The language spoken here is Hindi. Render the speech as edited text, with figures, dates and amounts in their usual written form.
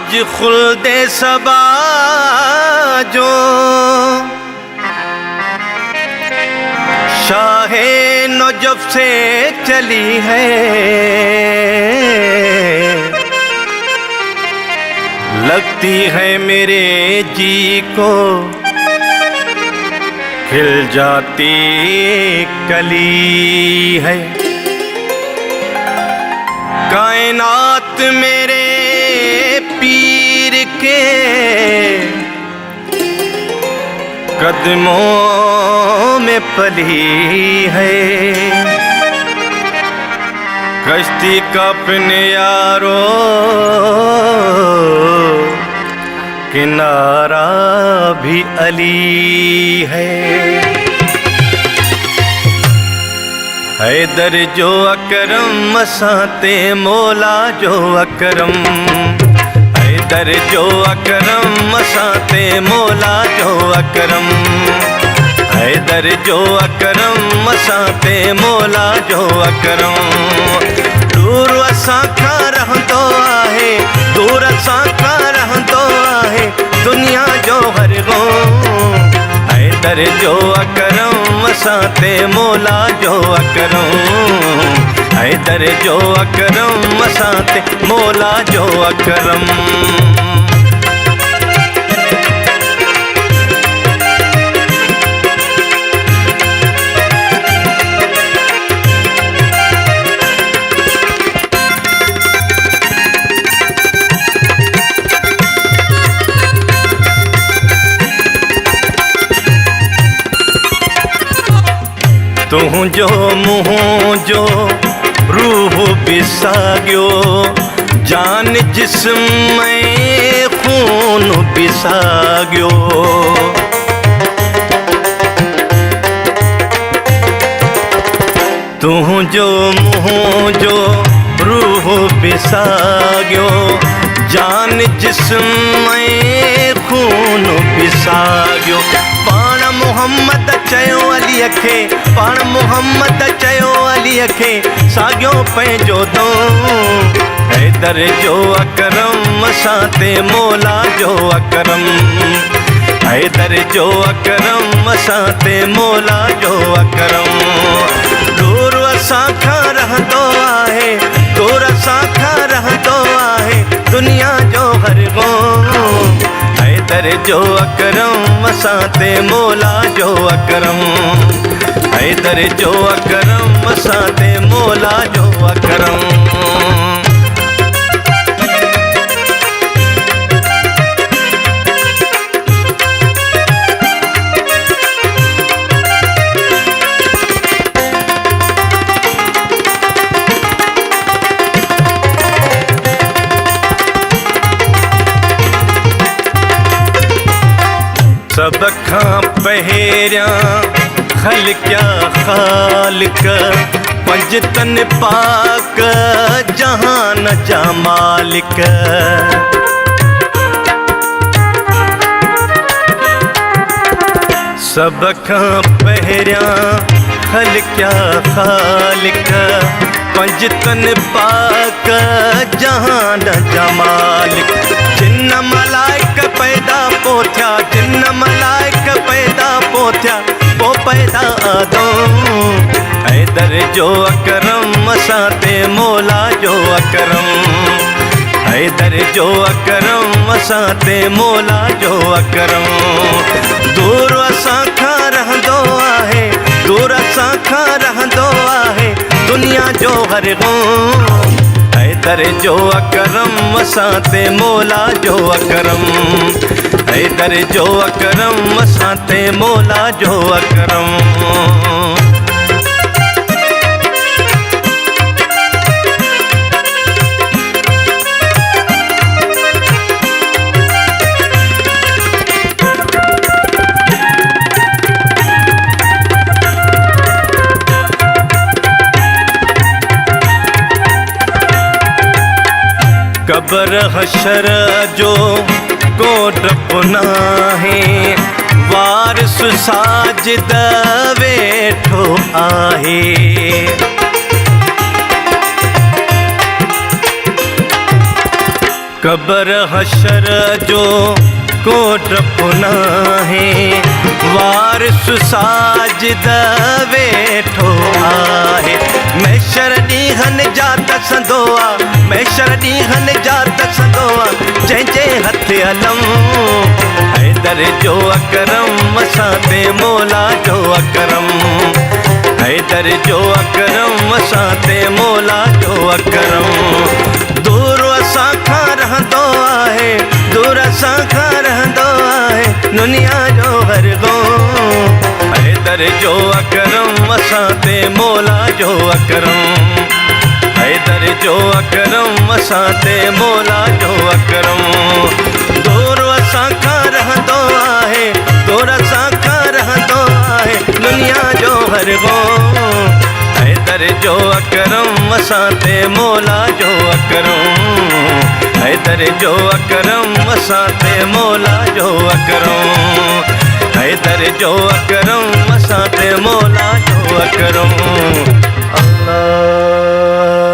आज खुल्दे सबा जो शाहे नजफ से चली है, लगती है मेरे जी को खिल जाती कली है। कायनात मेरे पीर के कदमों में पली है। कश्ती का अपने यारो किनारा भी अली है। हैदर जो अकरम मसाते मौला जो अकरम, हैदर जो अकरम मसाते मौला जो अकरम, हैदर जो अकरम मसाते मौला जो अकरम। दूर असां खां रहंदो आहे, दूर असां खां रहंदो आहे दुनिया जो हर गो। हैदर जो अकरम मसाते मौला जो अकरम, हैदर जो अकरम मसाते मौला जो अकरम। तू जो मुँह जो रूह बिसाग्यो, जान जिस्म में खून बिसाग्यो। तू जो मुँह जो रूह बिसाग्यो, जान जिस्म में खून बिसाग्यो। पाण मोहम्मद चयो अलीअ खे, पाण मोहम्मद चयो अलीअ खे साॻियो पंहिंजो दो। हैदर जो अकरम मसाते मौला जो अकरम, हैदर जो अकरम मसाते मौला जो अकरम। दूर असां खां रहंदो आहे, दूर असां खां रहंदो आहे दुनिया जो हर गो। हैदर जो अकरम मसाते मौला जो अकरम, हैदर जो अकरम मसाते मौला जो अकरम। सब खां पहिरियां ख़ल्क़िया ख़ालिक, पंजतन पाक जहान जा मालिक। सब खां पहिरियां ख़ल्क़िया ख़ालिक, पंजतन पाक जहान जा मालिक। जिन मलाइक पैदा पोथिया, जिन मलाइक पैदा पोथिया पो पैदा आदम। हैदर जो अकरम मसाते मौला जो अकरम, हैदर जो अकरम मसाते मौला जो अकरम। दूर असां खां रहंदो आहे, दूर असां खां रहंदो आहे दुनिया जो हर गो। हैदर जो अकरम मसाते मौला जो अकरम, हैदर जो अकरम मसाते मौला जो अकरम। कब्र हशर जो को डपना है, वारिस साजिद वेठो आहे। कब्र हशर जो को डपना है वारिस साजिद वेठो आहे मैशर ॾींहन जा तसंदो आहे मैशर ॾींहन जा तसंदो आहे जंहिंजे हथ अलम हैदर जो अकरम असां ते मौला जो अकरम हैदर जो अकरम असां ते मौला जो अकरम दूर असां खां रहंदो आहे दूर असां खां रहंदो आहे दुनिया जो हरगो हैदर जो अकरम असां ते मौला जो अकरम हैदर जो अकरम असां ते मौला जो अकरम दूर असां खां रहंदो आहे दूर असां खां रहंदो आहे दुनिया जो हरगो हैदर जो अकरम असां ते मौला जो अकरम हैदर जो अकरम असां ते मौला जो अकरम हैदर जो अकरम असां ते मौला जो अकरम अल्लाह